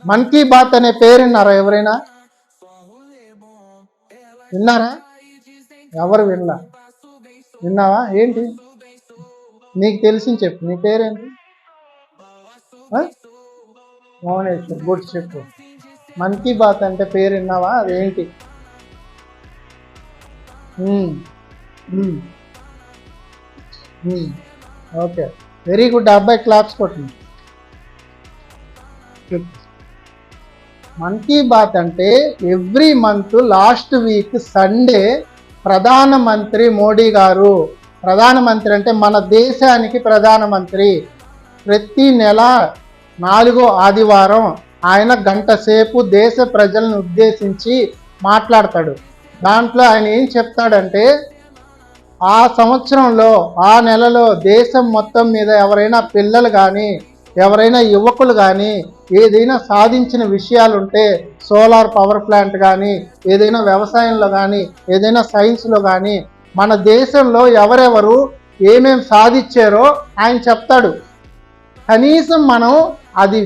మన్ కీ బాత్ అనే పేరు విన్నారా ఎవరైనా? విన్నారా? ఎవరు వినలా? విన్నావా? ఏంటి నీకు తెలిసింది చెప్పు. నీ పేరేంటి? మౌనేశ్వర్. గుడ్, చెప్పు. మన్ కీ బాత్ అంటే పేరు విన్నావా? అదేంటి? Okay, very good. అబ్బాయి క్లాప్స్ కొట్టింది. మన్ కీ బాత్ అంటే every month last week Sunday ప్రధానమంత్రి మోడీ గారు, ప్రధానమంత్రి అంటే మన దేశానికి ప్రధానమంత్రి, ప్రతి నెల 4వ ఆదివారం ఆయన గంట సేపు దేశ ప్రజలను ఉద్దేశించి మాట్లాడతాడు. దాంట్లో ఆయన ఏం చెప్తాడంటే, ఆ సంవత్సరంలో ఆ నెలలో దేశం మొత్తం మీద ఎవరైనా పిల్లలు కానీ ఎవరైనా యువకులు కానీ ఏదైనా సాధించిన విషయాలు ఉంటే, సోలార్ పవర్ ప్లాంట్ కానీ, ఏదైనా వ్యవసాయంలో కానీ, ఏదైనా సైన్స్లో కానీ, మన దేశంలో ఎవరెవరు ఏమేమి సాధించారో ఆయన చెప్తాడు. కనీసం మనం అది